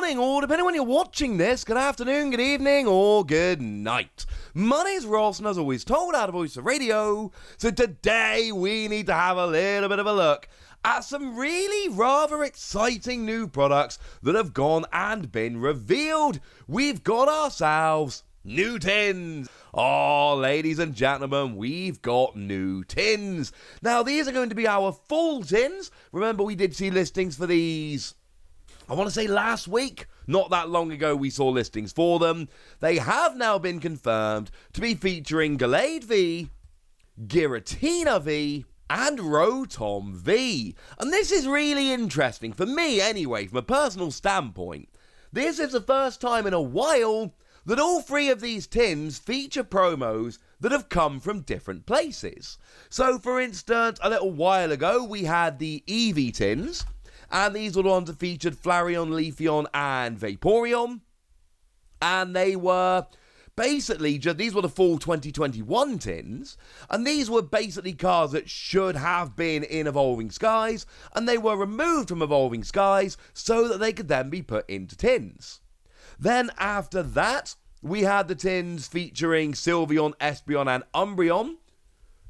morning, or depending on when you're watching this, good afternoon, good evening, or good night. My name's Ross, and as always told out of Voice of Radio, so today we need to have a little bit of a look at some really rather exciting new products that have gone and been revealed. We've got ourselves new tins. Oh, ladies and gentlemen, we've got new tins. Now, these are going to be our full tins. Remember, we did see listings for these, I want to say last week. Not that long ago we saw listings for them. They have now been confirmed to be featuring Glade V, Giratina V, and Rotom V. And this is really interesting, for me anyway, from a personal standpoint. This is the first time in a while that all three of these tins feature promos that have come from different places. So, for instance, a little while ago, we had the Eevee tins, and these were the ones that featured Flareon, Leafeon, and Vaporeon. And they were basically, these were the full 2021 tins, and these were basically cards that should have been in Evolving Skies, and they were removed from Evolving Skies so that they could then be put into tins. Then after that, we had the tins featuring Sylveon, Espeon, and Umbreon,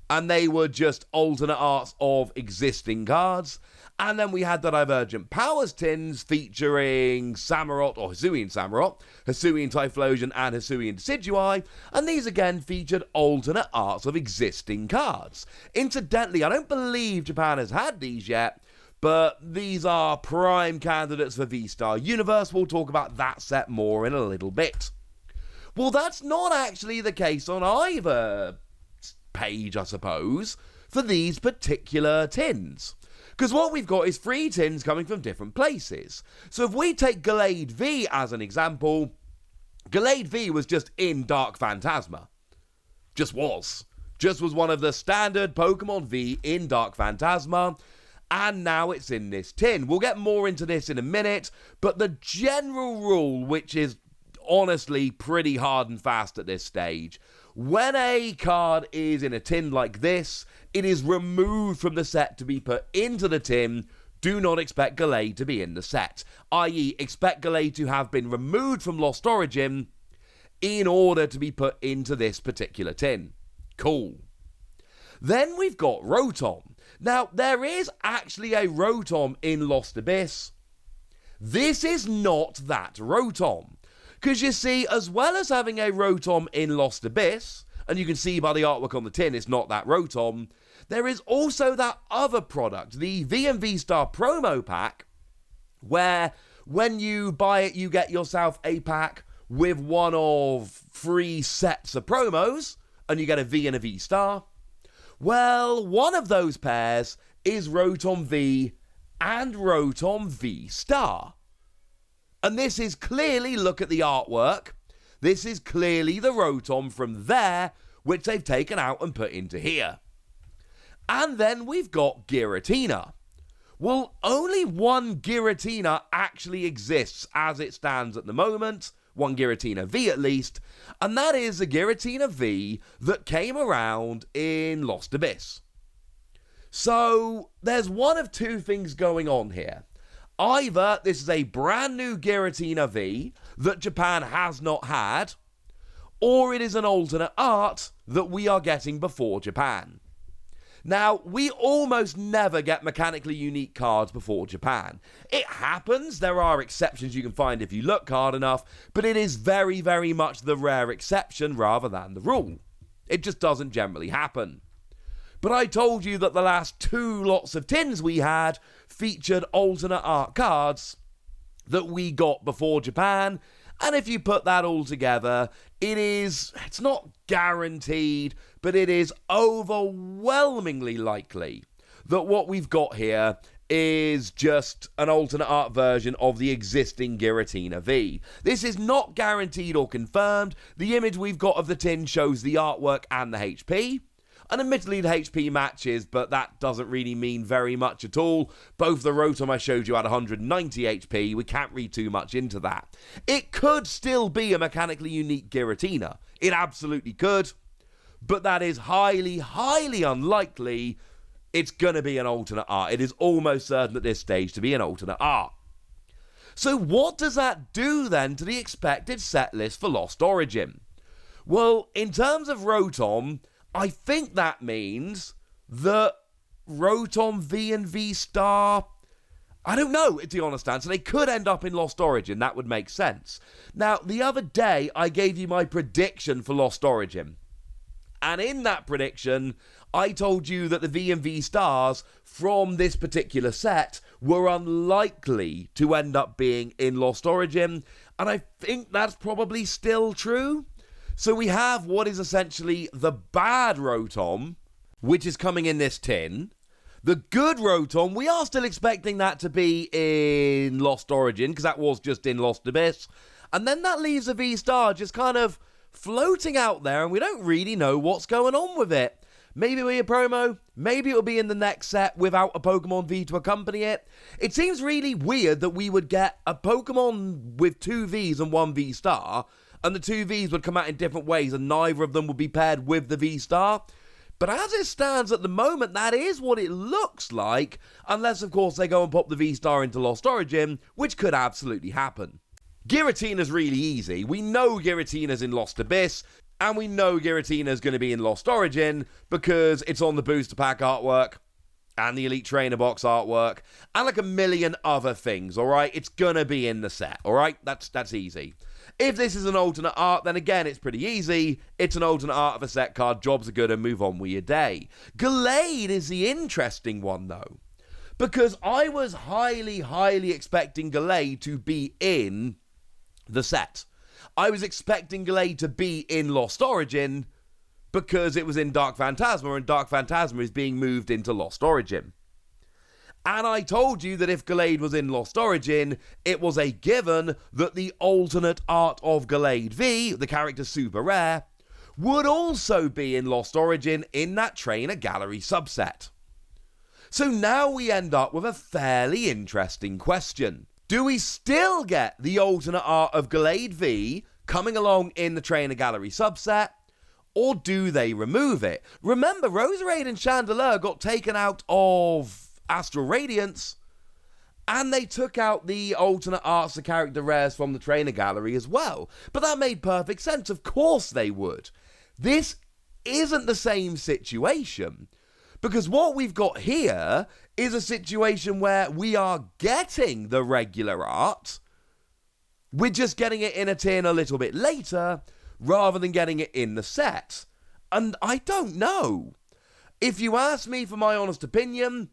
and they were just alternate arts of existing cards. And then we had the Divergent Powers tins featuring Samurott, or Hisuian Samurott, Hisuian Typhlosion, and Hisuian Decidueye, and these again featured alternate arts of existing cards. Incidentally, I don't believe Japan has had these yet, but these are prime candidates for V-Star Universe. We'll talk about that set more in a little bit. Well, that's not actually the case on either page, I suppose, for these particular tins. Because what we've got is three tins coming from different places. So if we take Glade V as an example, Glade V was just in Dark Phantasma. Just was one of the standard Pokemon V in Dark Phantasma. And now it's in this tin. We'll get more into this in a minute, but the general rule, which is honestly pretty hard and fast at this stage, when a card is in a tin like this, it is removed from the set to be put into the tin. Do not expect Glade to be in the set, i.e. expect Glade to have been removed from Lost Origin in order to be put into this particular tin. Cool. Then we've got Rotom. Now, there is actually a Rotom in Lost Abyss. This is not that Rotom. Because you see, as well as having a Rotom in Lost Abyss, and you can see by the artwork on the tin it's not that Rotom, there is also that other product, the V and V-Star promo pack, where when you buy it, you get yourself a pack with one of 3 sets of promos, and you get a V and a V-Star. Well, one of those pairs is Rotom V and Rotom V-Star. And this is clearly, look at the artwork, this is clearly the Rotom from there, which they've taken out and put into here. And then we've got Giratina. Well, only one Giratina actually exists as it stands at the moment, one Giratina V at least, and that is the Giratina V that came around in Lost Abyss. So, there's one of two things going on here. Either this is a brand new Giratina V that Japan has not had, or it is an alternate art that we are getting before Japan. Now, we almost never get mechanically unique cards before Japan. It happens, there are exceptions you can find if you look hard enough, but it is very, very much the rare exception rather than the rule. It just doesn't generally happen. But I told you that the last 2 lots of tins we had featured alternate art cards that we got before Japan, and if you put that all together, it's not guaranteed, but it is overwhelmingly likely that what we've got here is just an alternate art version of the existing Giratina V. This is not guaranteed or confirmed. The image we've got of the tin shows the artwork and the HP. And admittedly, the HP matches, but that doesn't really mean very much at all. Both the Rotom I showed you had 190 HP. We can't read too much into that. It could still be a mechanically unique Giratina. It absolutely could. But that is highly, highly unlikely. It's going to be an alternate art. It is almost certain at this stage to be an alternate art. So what does that do then to the expected set list for Lost Origin? Well, in terms of Rotom, I think that means that Rotom V and V-Star, I don't know, to be honest answer. They could end up in Lost Origin. That would make sense. Now, the other day, I gave you my prediction for Lost Origin. And in that prediction, I told you that the V and V-Stars from this particular set were unlikely to end up being in Lost Origin. And I think that's probably still true. So we have what is essentially the bad Rotom, which is coming in this tin. The good Rotom, we are still expecting that to be in Lost Origin, because that was just in Lost Abyss. And then that leaves a V-Star just kind of floating out there, and we don't really know what's going on with it. Maybe it'll be a promo, maybe it'll be in the next set without a Pokemon V to accompany it. It seems really weird that we would get a Pokemon with 2 Vs and 1 V-Star, and the 2 Vs would come out in different ways, and neither of them would be paired with the V-Star. But as it stands at the moment, that is what it looks like, unless, of course, they go and pop the V-Star into Lost Origin, which could absolutely happen. Giratina's really easy. We know Giratina's in Lost Abyss, and we know Giratina's going to be in Lost Origin because it's on the booster pack artwork and the Elite Trainer box artwork and like a million other things, alright? It's going to be in the set, alright? That's easy. If this is an alternate art, then again, it's pretty easy. It's an alternate art of a set card, jobs are good, and move on with your day. Glade is the interesting one, though, because I was highly expecting Glade to be in the set. I was expecting Glade to be in Lost Origin because it was in Dark Phantasma, and Dark Phantasma is being moved into Lost Origin. And I told you that if Glade was in Lost Origin, it was a given that the alternate art of Glade V, the character super rare, would also be in Lost Origin in that Trainer Gallery subset. So now we end up with a fairly interesting question. Do we still get the alternate art of Glade V coming along in the Trainer Gallery subset, or do they remove it? Remember, Roserade and Chandelure got taken out of Astral Radiance, and they took out the alternate arts of character rares from the Trainer Gallery as well. But that made perfect sense. Of course they would. This isn't the same situation, because what we've got here is a situation where we are getting the regular art, we're just getting it in a tin a little bit later, rather than getting it in the set. And I don't know. If you ask me for my honest opinion,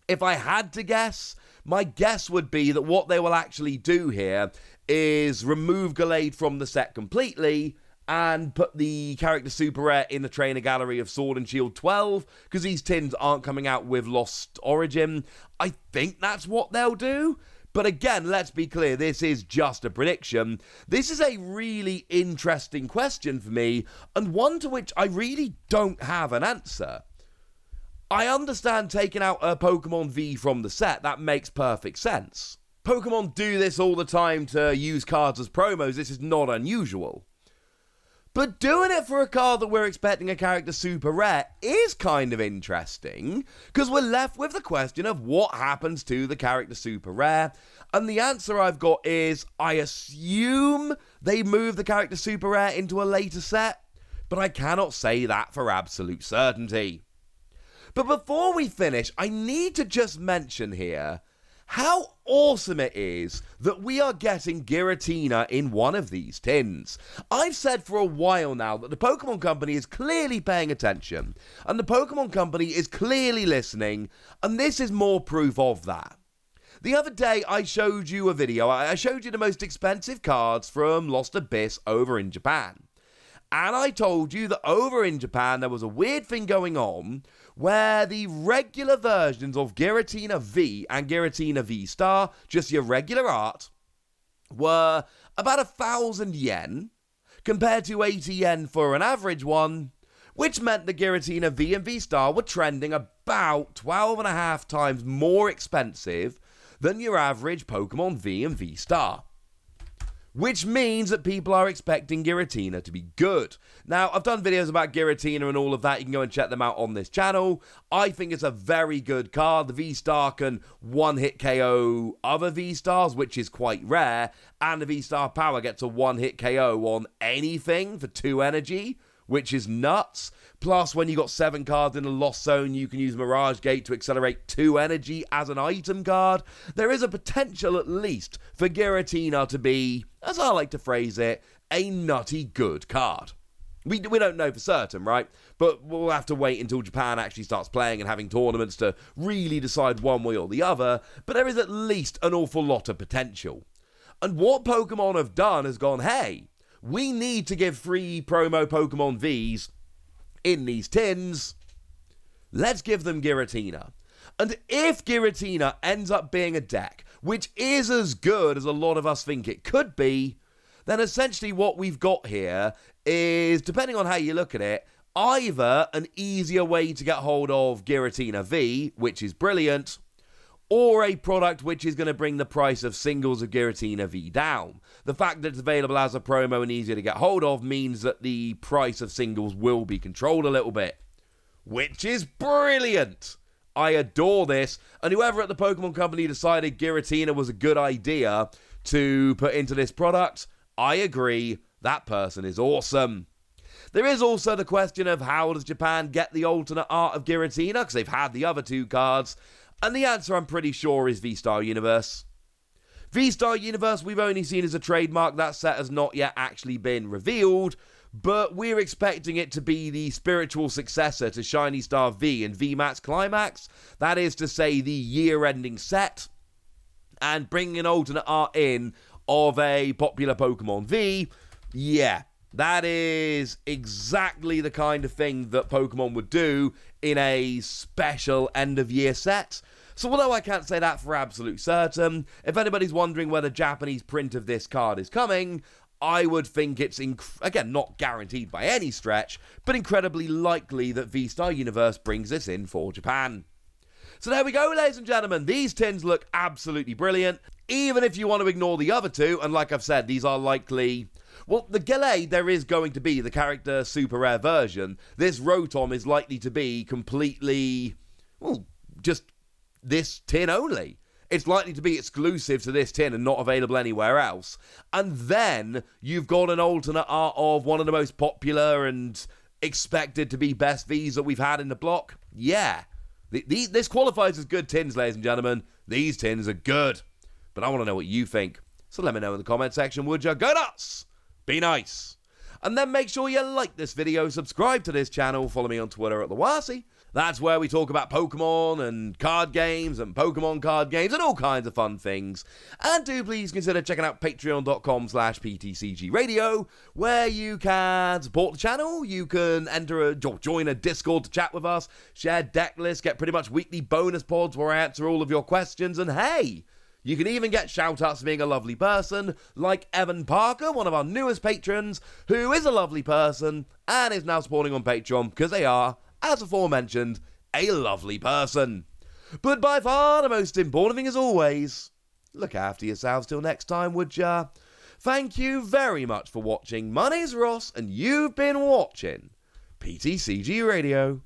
if I had to guess, my guess would be that what they will actually do here is remove Glade from the set completely and put the character super rare in the Trainer Gallery of Sword and Shield 12, because these tins aren't coming out with Lost Origin. I think that's what they'll do. But again, let's be clear, this is just a prediction. This is a really interesting question for me, and one to which I really don't have an answer. I understand taking out a Pokemon V from the set, that makes perfect sense. Pokemon do this all the time to use cards as promos, this is not unusual. But doing it for a card that we're expecting a character super rare is kind of interesting, because we're left with the question of what happens to the character super rare, and the answer I've got is, I assume they move the character super rare into a later set, but I cannot say that for absolute certainty. But before we finish, I need to just mention here how awesome it is that we are getting Giratina in one of these tins. I've said for a while now that the Pokemon Company is clearly paying attention, and the Pokemon Company is clearly listening, and this is more proof of that. The other day I showed you a video, I showed you the most expensive cards from Lost Abyss over in Japan. And I told you that over in Japan there was a weird thing going on where the regular versions of Giratina V and Giratina V-Star, just your regular art, were about 1,000 yen compared to 80 yen for an average one, which meant the Giratina V and V-Star were trending about 12.5 times more expensive than your average Pokemon V and V-Star. which means that people are expecting Giratina to be good. Now, I've done videos about Giratina and all of that. You can go and check them out on this channel. I think it's a very good card. The V-Star can one-hit KO other V-Stars, which is quite rare, and the V-Star power gets a one-hit KO on anything for 2 energy, which is nuts. Plus, when you got 7 cards in a Lost Zone, you can use Mirage Gate to accelerate 2 energy as an item card. There is a potential, at least, for Giratina to be, as I like to phrase it, a nutty good card. We don't know for certain, right? But we'll have to wait until Japan actually starts playing and having tournaments to really decide one way or the other. But there is at least an awful lot of potential. And what Pokemon have done has gone, hey, we need to give free promo Pokemon Vs in these tins. Let's give them Giratina. And if Giratina ends up being a deck which is as good as a lot of us think it could be, then essentially what we've got here is, depending on how you look at it, either an easier way to get hold of Giratina V, which is brilliant, or a product which is going to bring the price of singles of Giratina V down. The fact that it's available as a promo and easier to get hold of means that the price of singles will be controlled a little bit, which is brilliant. I adore this, and whoever at the Pokemon Company decided Giratina was a good idea to put into this product, I agree, that person is awesome. There is also the question of how does Japan get the alternate art of Giratina, because they've had the other 2 cards. And the answer, I'm pretty sure, is V-Star Universe. V-Star Universe we've only seen as a trademark. That set has not yet actually been revealed, but we're expecting it to be the spiritual successor to Shiny Star V and VMAX Climax. That is to say, the year-ending set, and bringing an alternate art in of a popular Pokemon V. Yeah, that is exactly the kind of thing that Pokemon would do in a special end-of-year set. So although I can't say that for absolute certain, if anybody's wondering whether Japanese print of this card is coming, I would think it's, again, not guaranteed by any stretch, but incredibly likely that V-Star Universe brings this in for Japan. So there we go, ladies and gentlemen. These tins look absolutely brilliant, even if you want to ignore the other 2, and like I've said, these are likely... Well, the Glade, there is going to be the character super rare version. This Rotom is likely to be completely, well, just this tin only. It's likely to be exclusive to this tin and not available anywhere else. And then you've got an alternate art of one of the most popular and expected to be best Vs that we've had in the block. Yeah, this qualifies as good tins, ladies and gentlemen. These tins are good. But I want to know what you think. So let me know in the comment section, would you? Go nuts! Be nice. And then make sure you like this video, subscribe to this channel, follow me on Twitter at TheWasi. That's where we talk about Pokemon and card games and Pokemon card games and all kinds of fun things. And do please consider checking out patreon.com/PTCG Radio, where you can support the channel, you can join a Discord to chat with us, share deck lists, get pretty much weekly bonus pods where I answer all of your questions, and hey, you can even get shout-outs for being a lovely person, like Evan Parker, one of our newest patrons, who is a lovely person and is now supporting on Patreon because they are, as aforementioned, a lovely person. But by far the most important thing, as always, look after yourselves till next time, would ya? Thank you very much for watching. My name's Ross, and you've been watching PTCG Radio.